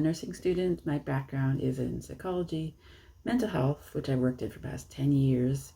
nursing student. My background is in psychology, mental health, which I worked in for the past 10 years,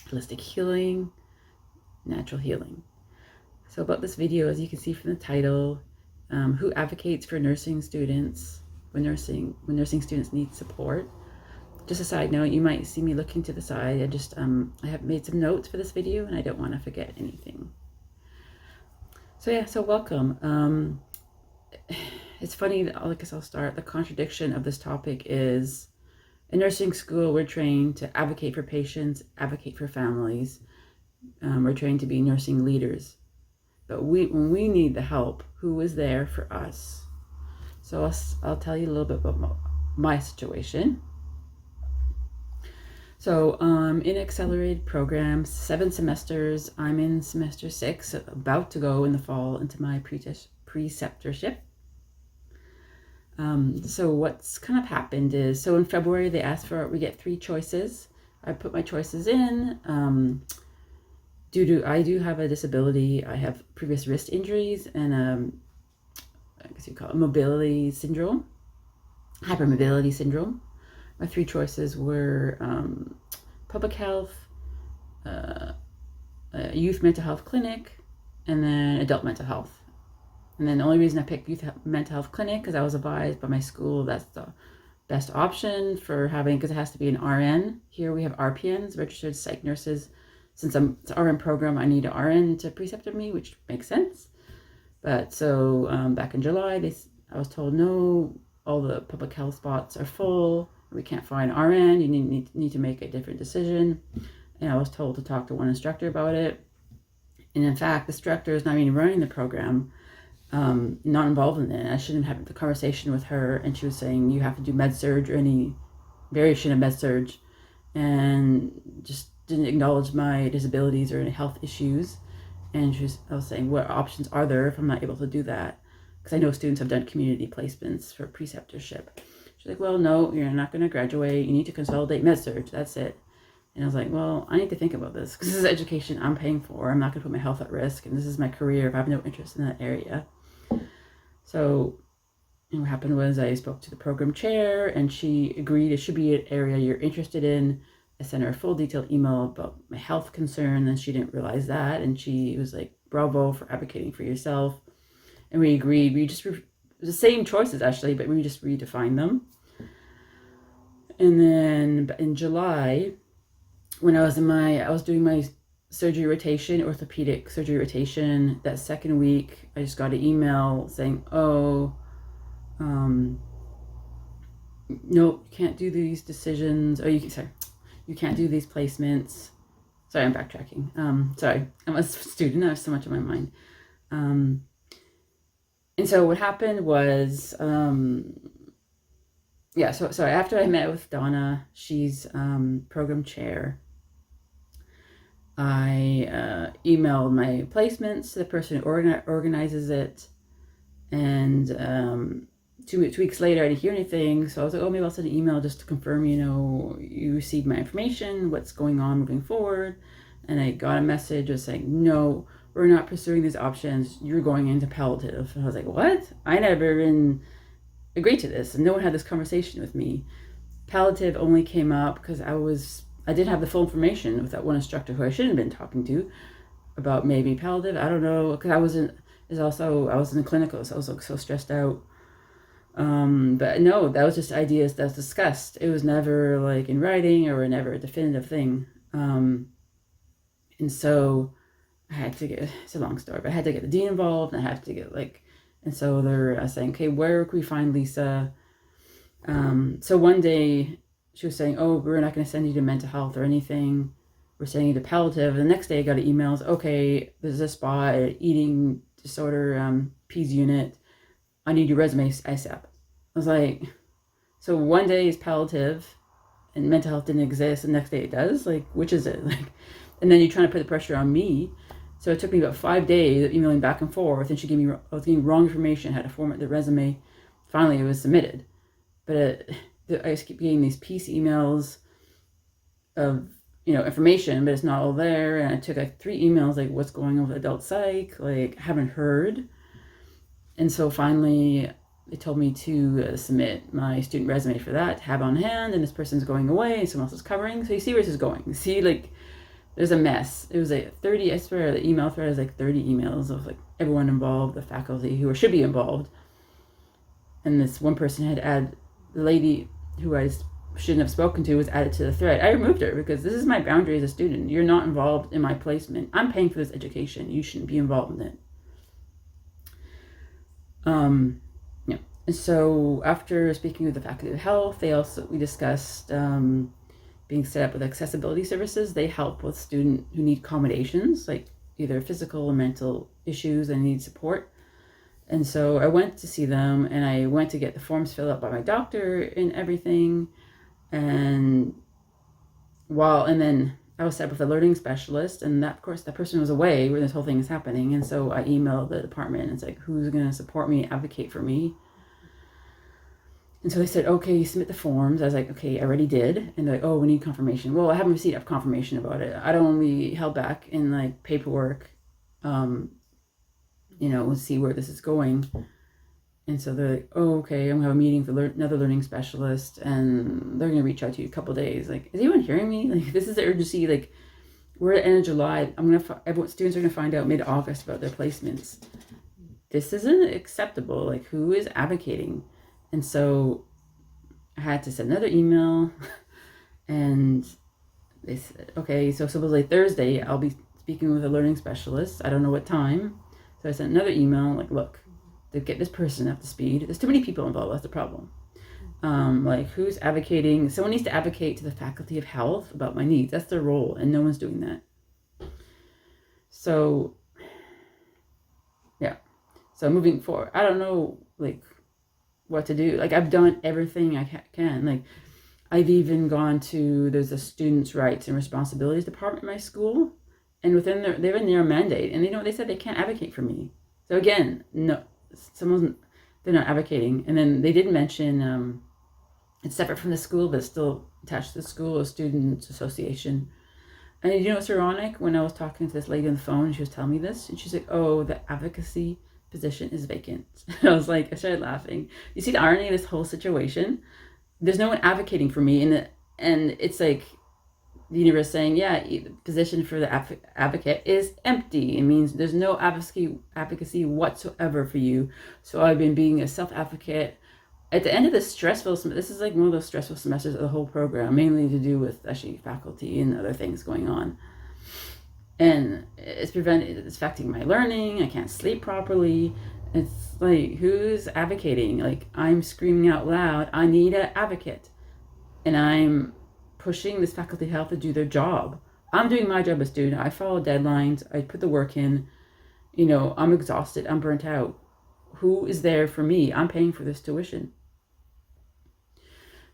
holistic healing, natural healing. So about this video, as you can see from the title, who advocates for nursing students when nursing students need support. Just a side note, you might see me looking to the side. I have made some notes for this video and I don't want to forget anything. So welcome. It's funny that I guess I'll start. The contradiction of this topic is in nursing school, we're trained to advocate for patients, advocate for families. We're trained to be nursing leaders. But when we need the help, who is there for us? So I'll tell you a little bit about my situation. So in accelerated programs, 7 semesters, I'm in semester 6, about to go in the fall into my preceptorship. So what's kind of happened is, so in February they asked we get 3 choices. I put my choices in. I do have a disability. I have previous wrist injuries and I guess you call it mobility syndrome, hypermobility syndrome. My 3 choices were public health, youth mental health clinic, and then adult mental health. And then the only reason I picked youth mental health clinic because I was advised by my school that's the best option for having, because it has to be an RN. Here we have RPNs, registered psych nurses. Since it's an RN program, I need an RN to preceptor me, which makes sense. But so back in July, I was told, no, all the public health spots are full. We can't find RN. You need to make a different decision. And I was told to talk to one instructor about it. And in fact, the instructor is not even running the program, not involved in it. I shouldn't have the conversation with her. And she was saying, you have to do med-surg or any variation of med-surg. And just didn't acknowledge my disabilities or any health issues. And I was saying, what options are there if I'm not able to do that? Because I know students have done community placements for preceptorship. She's like, well, no, you're not going to graduate. You need to consolidate med-surg. That's it. And I was like, well, I need to think about this because this is education I'm paying for. I'm not going to put my health at risk. And this is my career if I have no interest in that area. So what happened was I spoke to the program chair and she agreed it should be an area you're interested in. I sent her a full detailed email about my health concern and she didn't realize that. And she was like, bravo for advocating for yourself. And we agreed. We just the same choices actually, but we just redefined them. And then in July, when I was doing my surgery rotation, orthopedic surgery rotation, that second week, I just got an email saying, oh, no, you can't do these decisions. Oh, you can't do these placements. Sorry, I'm backtracking. Sorry, I'm a student. I have so much on my mind. And so what happened was, so after I met with Donna, she's program chair, I emailed my placements to the person who organizes it. And 2 weeks later, I didn't hear anything. So I was like, oh, maybe I'll send an email just to confirm, you received my information, what's going on moving forward. And I got a message just saying, no, we're not pursuing these options. You're going into palliative. And I was like, what? I never even agreed to this. And no one had this conversation with me. Palliative only came up because I did have the full information with that one instructor who I shouldn't have been talking to about maybe palliative. I don't know, because I was in the clinical, so I was like so stressed out. But no, that was just ideas that was discussed. It was never like in writing or never a definitive thing. And so I had to it's a long story, but I had to get the dean involved and I had to get and so they're saying, okay, where can we find Lisa? So one day she was saying, oh, we're not going to send you to mental health or anything. We're sending you to palliative. The next day I got emails, okay, there's a spot at eating disorder, PEDS unit. I need your resume ASAP. I was like, so one day is palliative and mental health didn't exist. The next day it does? Which is it? And then you're trying to put the pressure on me. So it took me about 5 days of emailing back and forth, and I was getting wrong information, had to format the resume. Finally, it was submitted. But I just keep getting these piece emails of, information, but it's not all there. And I took 3 emails, what's going on with adult psych? Haven't heard. And so finally, they told me to submit my student resume for that, to have on hand, and this person's going away and someone else is covering. So you see where this is going. You see, like, there's a mess. It was like 30, I swear the email thread is like 30 emails of like everyone involved, the faculty who should be involved. And this one person had added, the lady who I shouldn't have spoken to was added to the thread. I removed her because this is my boundary as a student. You're not involved in my placement. I'm paying for this education. You shouldn't be involved in it. Yeah. And so after speaking with the Faculty of Health, we discussed being set up with accessibility services. They help with students who need accommodations, like either physical or mental issues and need support. And so I went to see them, and I went to get the forms filled out by my doctor and everything. And then I was set up with a learning specialist, and that, of course, that person was away when this whole thing is happening. And so I emailed the department, and it's like, who's going to support me, advocate for me? And so they said, okay, you submit the forms. I was like, okay, I already did. And they're like, oh, we need confirmation. Well, I haven't received confirmation about it. I don't want to be held back in like paperwork, see where this is going. And so they're like, oh, okay, I'm going to have a meeting for another learning specialist, and they're going to reach out to you in a couple of days. Like, is anyone hearing me? Like, this is the urgency. Like, we're at the end of July. Students are going to find out mid-August about their placements. This isn't acceptable. Like, who is advocating? And so I had to send another email, and they said, okay, so supposedly Thursday, I'll be speaking with a learning specialist. I don't know what time. So I sent another email, like, look, to get this person up to speed. There's too many people involved. That's the problem. Like, who's advocating? Someone needs to advocate to the Faculty of Health about my needs. That's their role, and no one's doing that. So, yeah. So moving forward, I don't know, like, what to do. Like, I've done everything I can. Like, I've even gone to, there's a students' rights and responsibilities department in my school, and they're in their mandate, and they said they can't advocate for me. So again, no, they're not advocating. And then they did mention it's separate from the school, but it's still attached to the school, a student association. And you know what's ironic? When I was talking to this lady on the phone, she was telling me this, and she's like, oh, the advocacy position is vacant. I was like, I started laughing. You see the irony of this whole situation? There's no one advocating for me, and it's like the universe saying, yeah, the position for the advocate is empty. It means there's no advocacy whatsoever for you. So I've been being a self-advocate. At the end of this stressful semester, this is like one of those stressful semesters of the whole program, mainly to do with actually faculty and other things going on. And it's affecting my learning. I can't sleep properly. It's like, who's advocating? Like, I'm screaming out loud, I need an advocate. And I'm pushing this Faculty of Health to do their job. I'm doing my job as a student. I follow deadlines. I put the work in. I'm exhausted. I'm burnt out. Who is there for me? I'm paying for this tuition.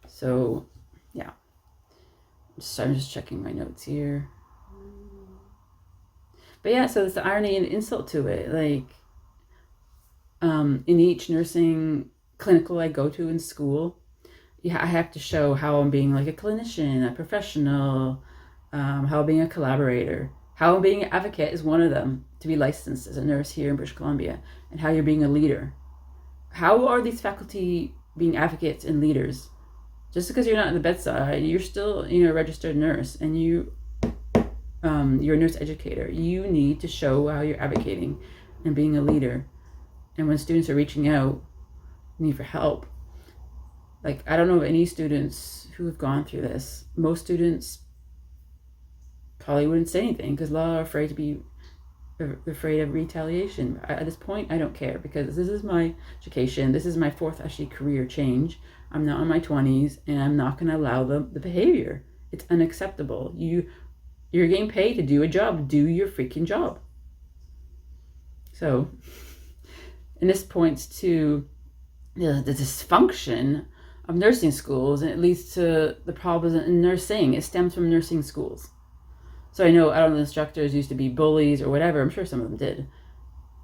So, yeah. So I'm just checking my notes here. But yeah, so there's the irony and insult to it. Like, in each nursing clinical I go to in school, I have to show how I'm being like a clinician, a professional, how I'm being a collaborator, how I'm being an advocate is one of them, to be licensed as a nurse here in British Columbia, and how you're being a leader. How are these faculty being advocates and leaders? Just because you're not at the bedside, you're still, a registered nurse, and you're a nurse educator. You need to show how you're advocating and being a leader. And when students are reaching out, need for help, like, I don't know of any students who have gone through this. Most students probably wouldn't say anything because a lot are afraid of retaliation. At this point, I don't care, because this is my education. This is my fourth actually career change. I'm not in my 20s, and I'm not going to allow the behavior. It's unacceptable. You're getting paid to do a job. Do your freaking job. So, and this points to the dysfunction of nursing schools, and it leads to the problems in nursing. It stems from nursing schools. So I don't know, the instructors used to be bullies or whatever. I'm sure some of them did.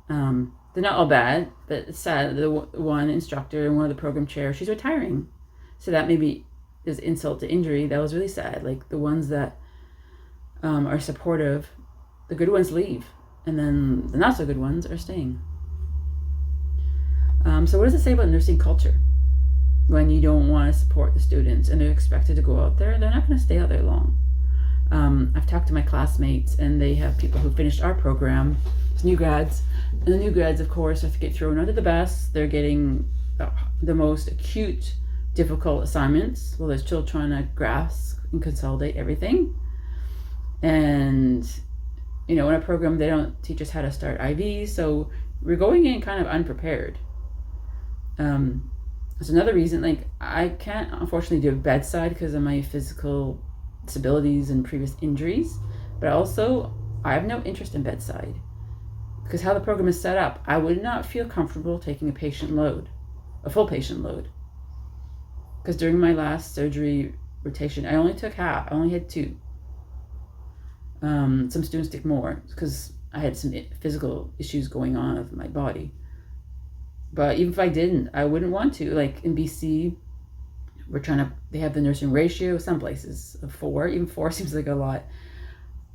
They're not all bad, but it's sad. The one instructor and one of the program chairs, she's retiring. So that maybe is insult to injury. That was really sad. Like, the ones that are supportive, the good ones leave, and then the not so good ones are staying. So what does it say about nursing culture? When you don't want to support the students and they're expected to go out there, they're not going to stay out there long. I've talked to my classmates, and they have people who finished our program, it's new grads, and the new grads, of course, have to get thrown under the bus. They're getting the most acute, difficult assignments while they're still trying to grasp and consolidate everything. And in our program, they don't teach us how to start IVs, so we're going in kind of unprepared. That's another reason, like, I can't unfortunately do a bedside because of my physical disabilities and previous injuries, but also I have no interest in bedside because how the program is set up, I would not feel comfortable taking a full patient load. Because during my last surgery rotation, I only took half. I only had 2. Some students took more because I had some physical issues going on with my body. But even if I didn't, I wouldn't want to. Like in BC, they have the nursing ratio, some places of 4, even 4 seems like a lot.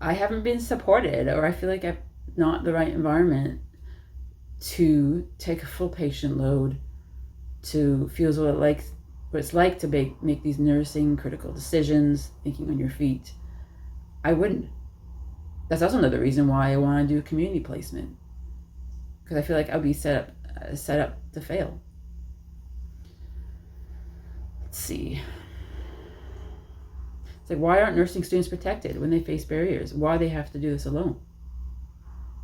I haven't been supported, or I feel like I'm not the right environment to take a full patient load, to feel what it's like to make these nursing critical decisions, thinking on your feet. I wouldn't. That's also another reason why I want to do community placement, because I feel like I'll be set up to fail. Let's see. It's like, why aren't nursing students protected when they face barriers? Why they have to do this alone?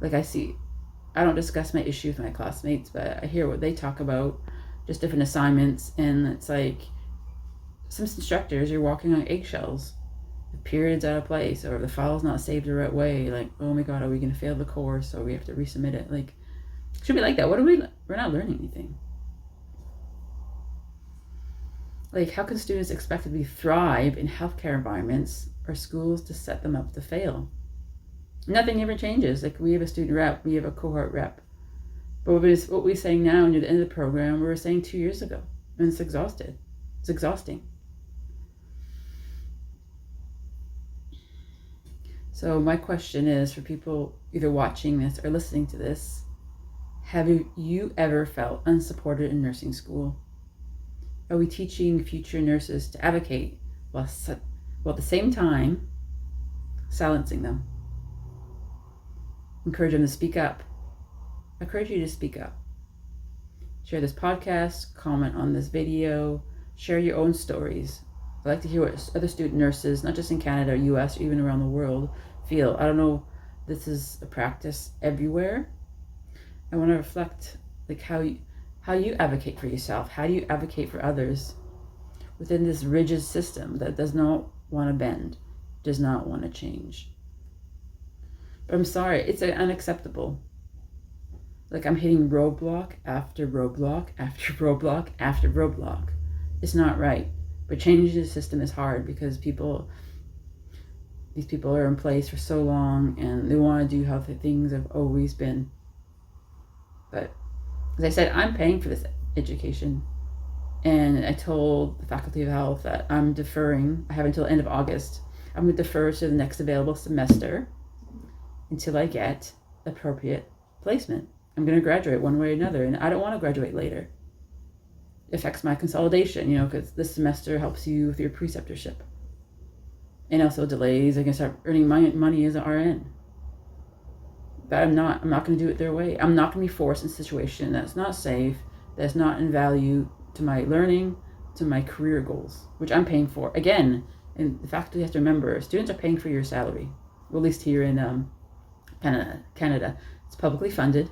Like I don't discuss my issue with my classmates, but I hear what they talk about, just different assignments, and it's like some instructors, you're walking on eggshells. The period's out of place, or the file's not saved the right way. Like, oh my God, are we going to fail the course, or we have to resubmit it? Like, it should be like that. We're not learning anything. Like, how can students expect to thrive in healthcare environments or schools to set them up to fail? Nothing ever changes. Like, we have a student rep, we have a cohort rep. But what we're saying now near the end of the program, we were saying 2 years ago. And it's exhausting. So my question is, for people either watching this or listening to this, have you ever felt unsupported in nursing school? Are we teaching future nurses to advocate while at the same time silencing them? Encourage them to speak up. I encourage you to speak up. Share this podcast, comment on this video, share your own stories. I'd like to hear what other student nurses, not just in Canada or US or even around the world, feel. I don't know, this is a practice everywhere. I want to reflect like how you advocate for yourself. How do you advocate for others within this rigid system that does not want to bend, does not want to change? But I'm sorry, it's unacceptable. Like, I'm hitting roadblock after roadblock after roadblock after roadblock. It's not right. But changing the system is hard because these people are in place for so long and they want to do how things have always been. But as I said, I'm paying for this education. And I told the Faculty of Health that I'm deferring. I have until the end of August. I'm going to defer to the next available semester until I get appropriate placement. I'm going to graduate one way or another, and I don't want to graduate later. It affects my consolidation, because this semester helps you with your preceptorship. And also delays. I can start earning money as an RN. But I'm not going to do it their way. I'm not going to be forced in a situation that's not safe, that's not in value to my learning, to my career goals, which I'm paying for. Again, and the faculty has to remember, students are paying for your salary. Well, at least here in Canada. It's publicly funded,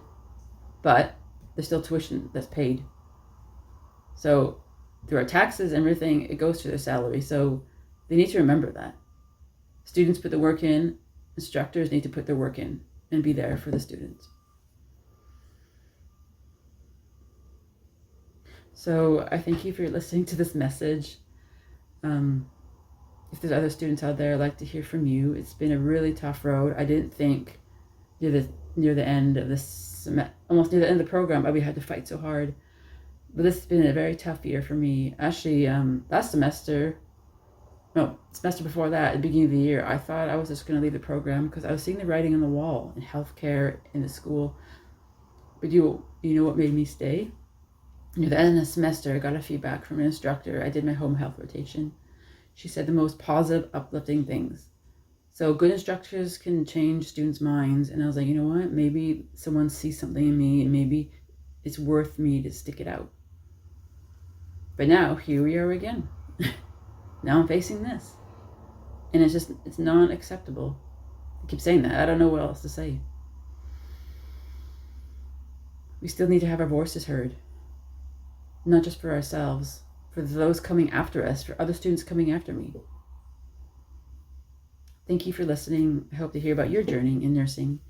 but there's still tuition that's paid. So through our taxes and everything, it goes to their salary. So they need to remember that. Students put the work in, instructors need to put their work in and be there for the students. So I thank you for listening to this message. If there's other students out there, I'd like to hear from you. It's been a really tough road. I didn't think near the end of this, almost near the end of the program, I'd had to fight so hard. But this has been a very tough year for me. Actually, semester before that, at the beginning of the year, I thought I was just going to leave the program because I was seeing the writing on the wall in healthcare in the school. But you know what made me stay? Near the end of the semester, I got a feedback from an instructor. I did my home health rotation. She said the most positive, uplifting things. So good instructors can change students' minds. And I was like, you know what? Maybe someone sees something in me and maybe it's worth me to stick it out. But now, here we are again. Now I'm facing this. And it's not acceptable. I keep saying that. I don't know what else to say. We still need to have our voices heard. Not just for ourselves, for those coming after us, for other students coming after me. Thank you for listening. I hope to hear about your journey in nursing.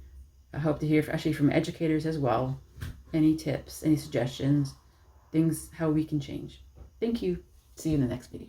I hope to hear actually from educators as well. Any tips, any suggestions, things how we can change. Thank you. See you in the next video.